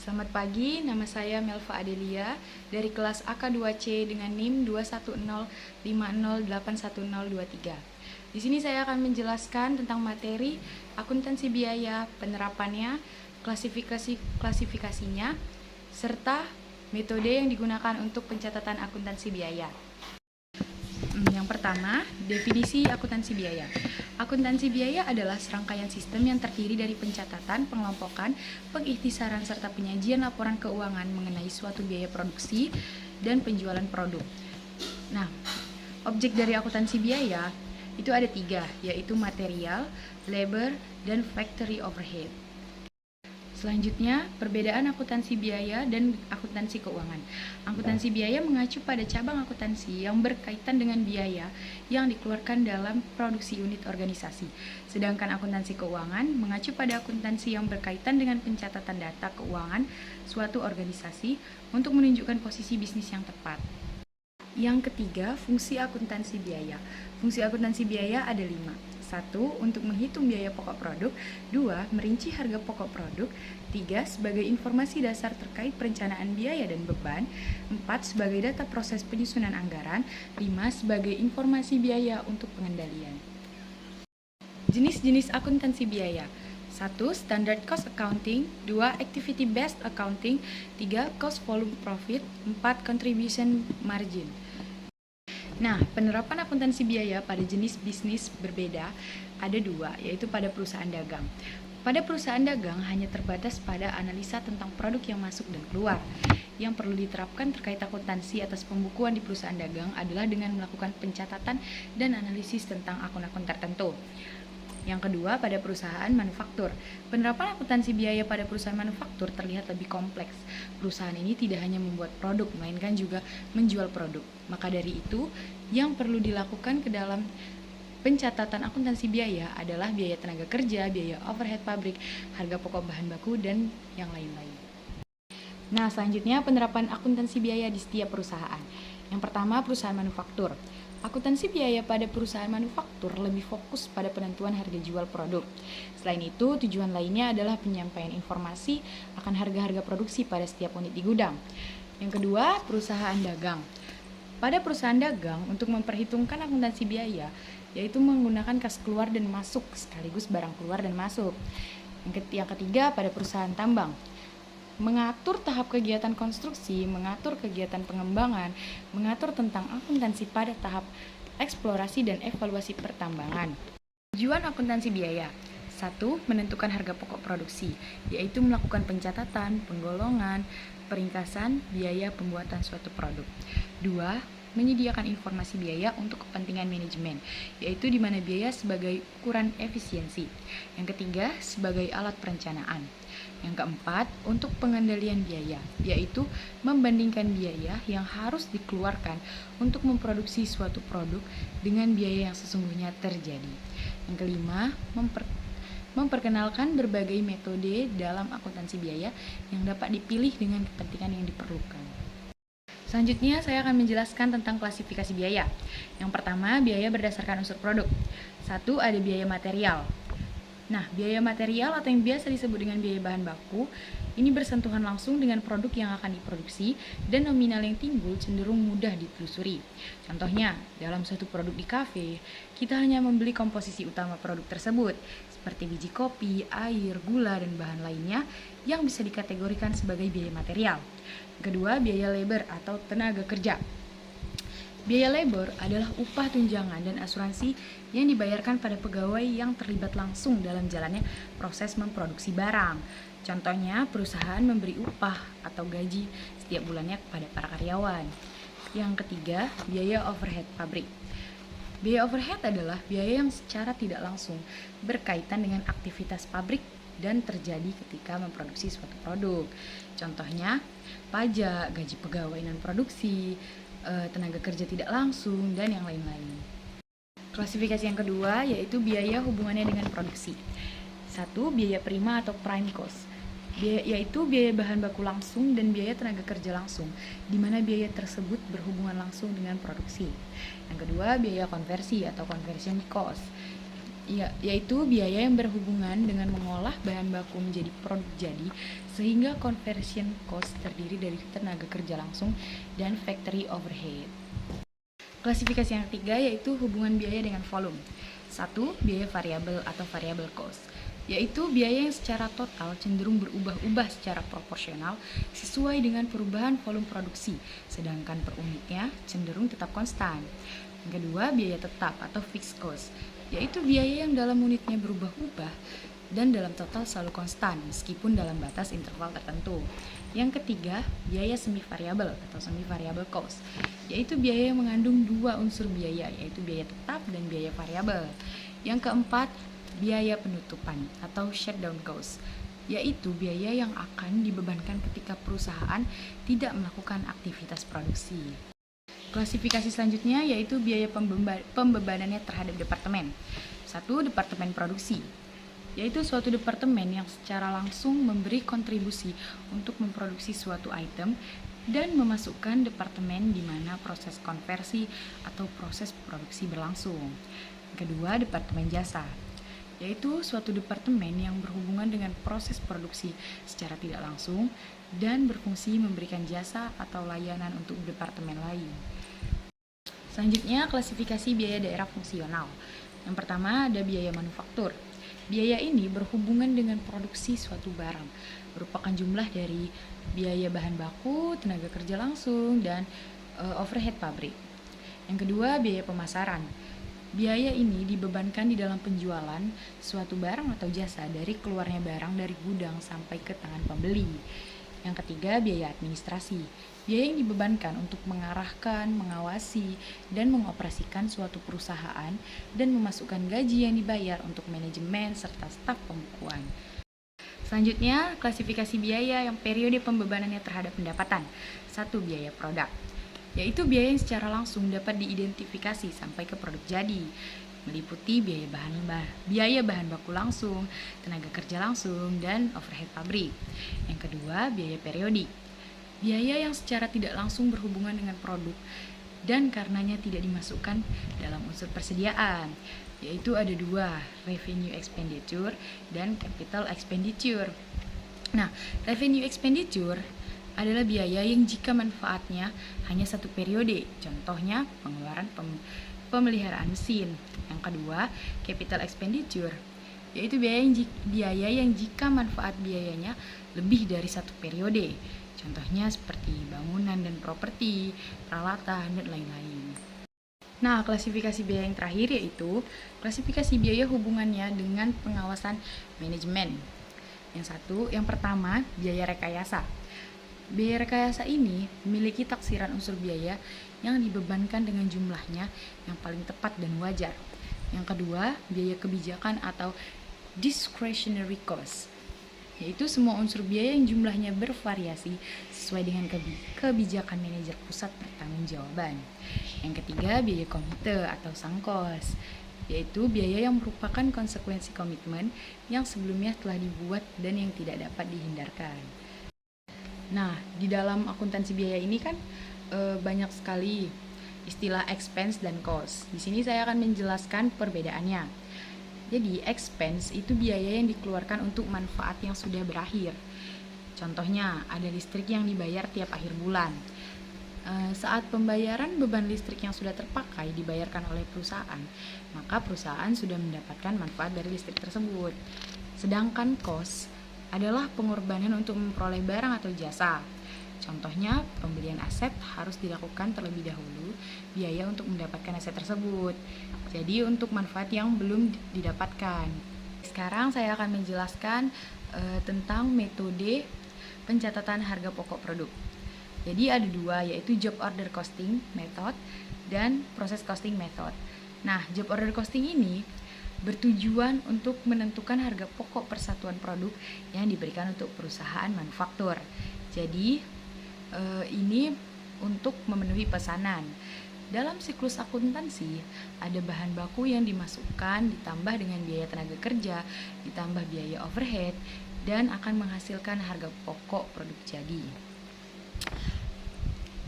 Selamat pagi, nama saya Melva Adelia dari kelas AK2C dengan NIM 210508083. Di sini saya akan menjelaskan tentang materi akuntansi biaya, penerapannya, klasifikasinya, serta metode yang digunakan untuk pencatatan akuntansi biaya. Yang pertama, definisi akuntansi biaya. Akuntansi biaya adalah serangkaian sistem yang terdiri dari pencatatan, pengelompokan, pengikhtisaran, serta penyajian laporan keuangan mengenai suatu biaya produksi dan penjualan produk. Nah, objek dari akuntansi biaya itu ada 3, yaitu material, labor, dan factory overhead. Selanjutnya, perbedaan akuntansi biaya dan akuntansi keuangan. Akuntansi biaya mengacu pada cabang akuntansi yang berkaitan dengan biaya yang dikeluarkan dalam produksi unit organisasi. Sedangkan akuntansi keuangan mengacu pada akuntansi yang berkaitan dengan pencatatan data keuangan suatu organisasi untuk menunjukkan posisi bisnis yang tepat. Yang ketiga, fungsi akuntansi biaya. Fungsi akuntansi biaya ada 5. 1. Untuk menghitung biaya pokok produk. 2. Merinci harga pokok produk. 3. Sebagai informasi dasar terkait perencanaan biaya dan beban. 4. Sebagai data proses penyusunan anggaran. 5. Sebagai informasi biaya untuk pengendalian. Jenis-jenis akuntansi biaya. 1. Standard cost accounting. 2. Activity based accounting. 3. Cost volume profit. 4. Contribution margin. Nah, penerapan akuntansi biaya pada jenis bisnis berbeda ada 2, yaitu pada perusahaan dagang. Pada perusahaan dagang hanya terbatas pada analisa tentang produk yang masuk dan keluar. Yang perlu diterapkan terkait akuntansi atas pembukuan di perusahaan dagang adalah dengan melakukan pencatatan dan analisis tentang akun-akun tertentu. Yang kedua, pada perusahaan manufaktur. Penerapan akuntansi biaya pada perusahaan manufaktur terlihat lebih kompleks. Perusahaan ini tidak hanya membuat produk, melainkan juga menjual produk. Maka dari itu, yang perlu dilakukan ke dalam pencatatan akuntansi biaya adalah biaya tenaga kerja, biaya overhead pabrik, harga pokok bahan baku, dan yang lain-lain. Nah, selanjutnya penerapan akuntansi biaya di setiap perusahaan. Yang pertama, perusahaan manufaktur. Akuntansi biaya pada perusahaan manufaktur lebih fokus pada penentuan harga jual produk. Selain itu, tujuan lainnya adalah penyampaian informasi akan harga-harga produksi pada setiap unit di gudang. Yang kedua, perusahaan dagang. Pada perusahaan dagang, untuk memperhitungkan akuntansi biaya, yaitu menggunakan kas keluar dan masuk sekaligus barang keluar dan masuk. Yang ketiga, pada perusahaan tambang. Mengatur tahap kegiatan konstruksi, mengatur kegiatan pengembangan, mengatur tentang akuntansi pada tahap eksplorasi dan evaluasi pertambangan. Tujuan akuntansi biaya. 1. Menentukan harga pokok produksi, yaitu melakukan pencatatan, penggolongan, peringkasan biaya pembuatan suatu produk. 2. Menyediakan informasi biaya untuk kepentingan manajemen, yaitu di mana biaya sebagai ukuran efisiensi. Yang ketiga, sebagai alat perencanaan. Yang keempat, untuk pengendalian biaya, yaitu membandingkan biaya yang harus dikeluarkan untuk memproduksi suatu produk dengan biaya yang sesungguhnya terjadi. Yang kelima, memperkenalkan berbagai metode dalam akuntansi biaya yang dapat dipilih dengan kepentingan yang diperlukan. Selanjutnya, saya akan menjelaskan tentang klasifikasi biaya. Yang pertama, biaya berdasarkan unsur produk. 1. Ada biaya material. Nah, biaya material atau yang biasa disebut dengan biaya bahan baku, ini bersentuhan langsung dengan produk yang akan diproduksi dan nominal yang timbul cenderung mudah ditelusuri. Contohnya, dalam suatu produk di kafe, kita hanya membeli komposisi utama produk tersebut, seperti biji kopi, air, gula, dan bahan lainnya yang bisa dikategorikan sebagai biaya material. Kedua, biaya labor atau tenaga kerja. Biaya labor adalah upah tunjangan dan asuransi yang dibayarkan pada pegawai yang terlibat langsung dalam jalannya proses memproduksi barang. Contohnya, perusahaan memberi upah atau gaji setiap bulannya kepada para karyawan. Yang ketiga, biaya overhead pabrik. Biaya overhead adalah biaya yang secara tidak langsung berkaitan dengan aktivitas pabrik dan terjadi ketika memproduksi suatu produk. Contohnya, pajak, gaji pegawai non produksi, tenaga kerja tidak langsung, dan yang lain-lain. Klasifikasi yang kedua yaitu biaya hubungannya dengan produksi. 1. Biaya prima atau prime cost, yaitu biaya bahan baku langsung dan biaya tenaga kerja langsung, di mana biaya tersebut berhubungan langsung dengan produksi. Yang kedua, biaya konversi atau conversion cost, yaitu biaya yang berhubungan dengan mengolah bahan baku menjadi produk jadi Sehingga conversion cost terdiri dari tenaga kerja langsung dan factory overhead. Klasifikasi yang ketiga yaitu hubungan biaya dengan volume. 1. Biaya variabel atau variable cost, yaitu biaya yang secara total cenderung berubah-ubah secara proporsional sesuai dengan perubahan volume produksi, sedangkan per unitnya cenderung tetap konstan. Yang kedua, biaya tetap atau fixed cost, yaitu biaya yang dalam unitnya berubah-ubah dan dalam total selalu konstan meskipun dalam batas interval tertentu. Yang ketiga, biaya semi variabel atau semi variable cost, yaitu biaya yang mengandung dua unsur biaya, yaitu biaya tetap dan biaya variabel. Yang keempat, biaya penutupan atau shutdown cost, yaitu biaya yang akan dibebankan ketika perusahaan tidak melakukan aktivitas produksi. Klasifikasi selanjutnya yaitu biaya pembebanannya terhadap departemen. 1. Departemen produksi, yaitu suatu departemen yang secara langsung memberi kontribusi untuk memproduksi suatu item dan memasukkan departemen di mana proses konversi atau proses produksi berlangsung. Kedua, departemen jasa, yaitu suatu departemen yang berhubungan dengan proses produksi secara tidak langsung dan berfungsi memberikan jasa atau layanan untuk departemen lain. Selanjutnya, klasifikasi biaya daerah fungsional. Yang pertama ada biaya manufaktur. Biaya ini berhubungan dengan produksi suatu barang, merupakan jumlah dari biaya bahan baku, tenaga kerja langsung, dan overhead pabrik. Yang kedua, biaya pemasaran. Biaya ini dibebankan di dalam penjualan suatu barang atau jasa dari keluarnya barang dari gudang sampai ke tangan pembeli. Yang ketiga, biaya administrasi. Biaya yang dibebankan untuk mengarahkan, mengawasi, dan mengoperasikan suatu perusahaan dan memasukkan gaji yang dibayar untuk manajemen serta staf pembukuan. Selanjutnya, klasifikasi biaya yang periode pembebanannya terhadap pendapatan. 1. Biaya produk, yaitu biaya yang secara langsung dapat diidentifikasi sampai ke produk jadi, meliputi biaya bahan baku langsung, tenaga kerja langsung, dan overhead pabrik. Yang kedua, biaya periodik, biaya yang secara tidak langsung berhubungan dengan produk dan karenanya tidak dimasukkan dalam unsur persediaan, yaitu ada dua, revenue expenditure dan capital expenditure. Nah, revenue expenditure adalah biaya yang jika manfaatnya hanya satu periode, contohnya pengeluaran pemeliharaan mesin. Yang kedua, capital expenditure, yaitu biaya yang jika manfaat biayanya lebih dari satu periode, contohnya seperti bangunan dan properti, peralatan, dan lain-lain. Nah, klasifikasi biaya yang terakhir yaitu klasifikasi biaya hubungannya dengan pengawasan manajemen. Yang pertama, biaya rekayasa. Biaya rekayasa ini memiliki taksiran unsur biaya yang dibebankan dengan jumlahnya yang paling tepat dan wajar. Yang kedua, biaya kebijakan atau discretionary cost, yaitu semua unsur biaya yang jumlahnya bervariasi sesuai dengan kebijakan manajer pusat pertanggungjawaban. Yang ketiga, biaya komite atau sunk cost, yaitu biaya yang merupakan konsekuensi komitmen yang sebelumnya telah dibuat dan yang tidak dapat dihindarkan. Nah, di dalam akuntansi biaya ini kan banyak sekali istilah expense dan cost. Di sini saya akan menjelaskan perbedaannya. Jadi, expense itu biaya yang dikeluarkan untuk manfaat yang sudah berakhir. Contohnya, ada listrik yang dibayar tiap akhir bulan. Saat pembayaran beban listrik yang sudah terpakai dibayarkan oleh perusahaan, maka perusahaan sudah mendapatkan manfaat dari listrik tersebut. Sedangkan cost adalah pengorbanan untuk memperoleh barang atau jasa. Contohnya, pembelian aset harus dilakukan terlebih dahulu, biaya untuk mendapatkan aset tersebut. Jadi, untuk manfaat yang belum didapatkan. Sekarang saya akan menjelaskan tentang metode pencatatan harga pokok produk. Jadi ada dua, yaitu job order costing method dan process costing method. Nah, job order costing ini bertujuan untuk menentukan harga pokok persatuan produk yang diberikan untuk perusahaan manufaktur. Jadi, ini untuk memenuhi pesanan. Dalam siklus akuntansi, ada bahan baku yang dimasukkan ditambah dengan biaya tenaga kerja, ditambah biaya overhead, dan akan menghasilkan harga pokok produk jadi.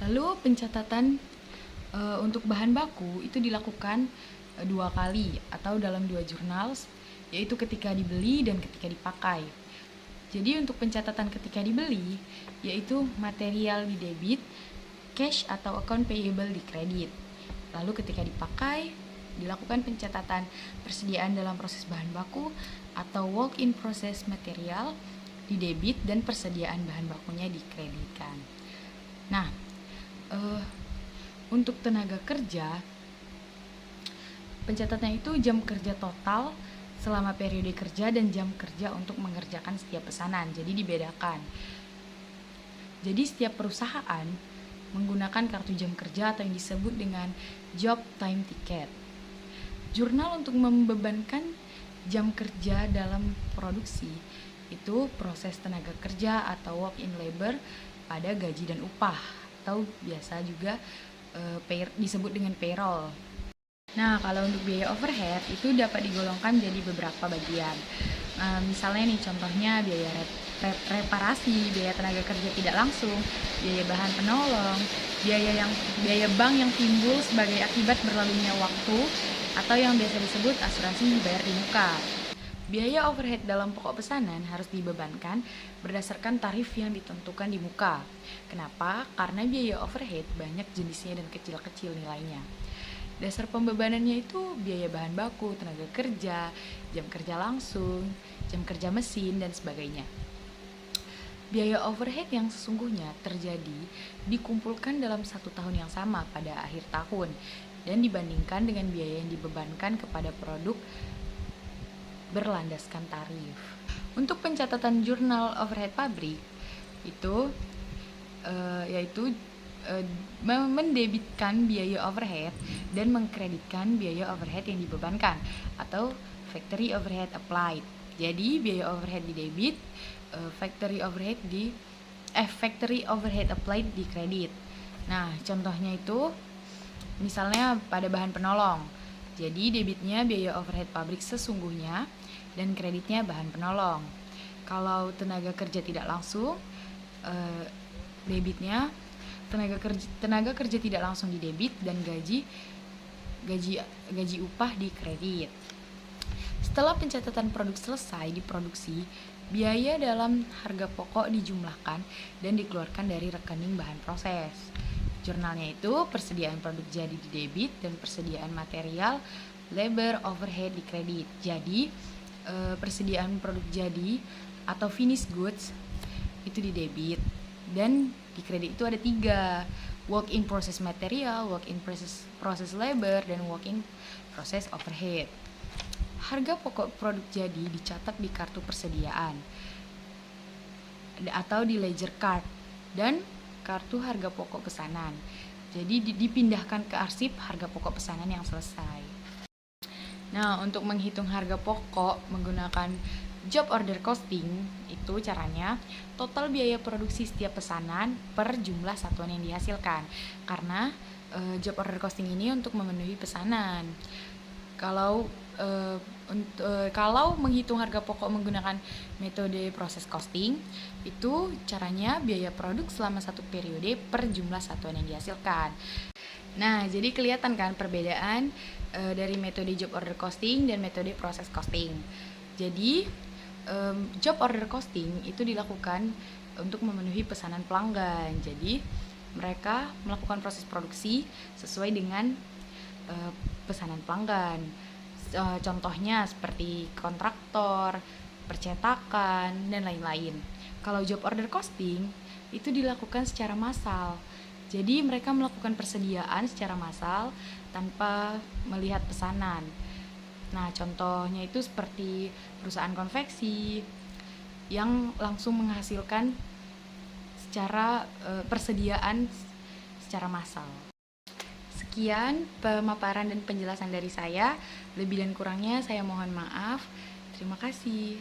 Lalu pencatatan untuk bahan baku itu dilakukan dua kali atau dalam dua jurnal, yaitu ketika dibeli dan ketika dipakai. Jadi untuk pencatatan ketika dibeli, yaitu material di debit, cash atau account payable di kredit. Lalu ketika dipakai, dilakukan pencatatan persediaan dalam proses bahan baku atau work in process material di debit dan persediaan bahan bakunya dikreditkan. Nah, untuk tenaga kerja, pencatatannya itu jam kerja total selama periode kerja dan jam kerja untuk mengerjakan setiap pesanan. Jadi dibedakan. Jadi setiap perusahaan menggunakan kartu jam kerja atau yang disebut dengan job time ticket. Jurnal untuk membebankan jam kerja dalam produksi itu proses tenaga kerja atau work in labor pada gaji dan upah, atau biasa juga disebut dengan payroll. Nah, kalau untuk biaya overhead itu dapat digolongkan jadi beberapa bagian. Misalnya nih contohnya biaya reparasi, biaya tenaga kerja tidak langsung, biaya bahan penolong, biaya bank yang timbul sebagai akibat berlalunya waktu atau yang biasa disebut asuransi dibayar di muka. Biaya overhead dalam pokok pesanan harus dibebankan berdasarkan tarif yang ditentukan di muka. Kenapa? Karena biaya overhead banyak jenisnya dan kecil-kecil nilainya. Dasar pembebanannya itu biaya bahan baku, tenaga kerja, jam kerja langsung, jam kerja mesin, dan sebagainya. Biaya overhead yang sesungguhnya terjadi dikumpulkan dalam 1 tahun yang sama pada akhir tahun dan dibandingkan dengan biaya yang dibebankan kepada produk berlandaskan tarif. Untuk pencatatan jurnal overhead pabrik itu yaitu mendebitkan biaya overhead dan mengkreditkan biaya overhead yang dibebankan atau factory overhead applied. Jadi biaya overhead di debit, factory overhead applied di kredit. Nah, contohnya itu misalnya pada bahan penolong. Jadi debitnya biaya overhead pabrik sesungguhnya dan kreditnya bahan penolong. Kalau tenaga kerja tidak langsung, debitnya tenaga kerja tidak langsung di debit dan gaji upah di kredit. Setelah pencatatan produk selesai diproduksi, biaya dalam harga pokok dijumlahkan dan dikeluarkan dari rekening bahan proses. Jurnalnya itu persediaan produk jadi di debit dan persediaan material, labor, overhead di kredit. Jadi persediaan produk jadi atau finished goods itu di debit, dan di kredit itu ada 3, work in process material, work in process labor, dan work in process overhead. Harga pokok produk jadi dicatat di kartu persediaan atau di ledger card dan kartu harga pokok pesanan. Jadi dipindahkan ke arsip harga pokok pesanan yang selesai. Nah, untuk menghitung harga pokok menggunakan job order costing, itu caranya total biaya produksi setiap pesanan per jumlah satuan yang dihasilkan. Karena job order costing ini untuk memenuhi pesanan. Kalau menghitung harga pokok menggunakan metode proses costing, itu caranya biaya produk selama satu periode per jumlah satuan yang dihasilkan. Nah, jadi kelihatan kan perbedaan dari metode job order costing dan metode proses costing. Jadi job order costing itu dilakukan untuk memenuhi pesanan pelanggan. Jadi mereka melakukan proses produksi sesuai dengan pesanan pelanggan. Contohnya seperti kontraktor, percetakan, dan lain-lain. Kalau job order costing itu dilakukan secara massal. Jadi mereka melakukan persediaan secara massal tanpa melihat pesanan. Nah, contohnya itu seperti perusahaan konveksi yang langsung menghasilkan secara persediaan secara massal. Sekian pemaparan dan penjelasan dari saya. Lebih dan kurangnya saya mohon maaf. Terima kasih.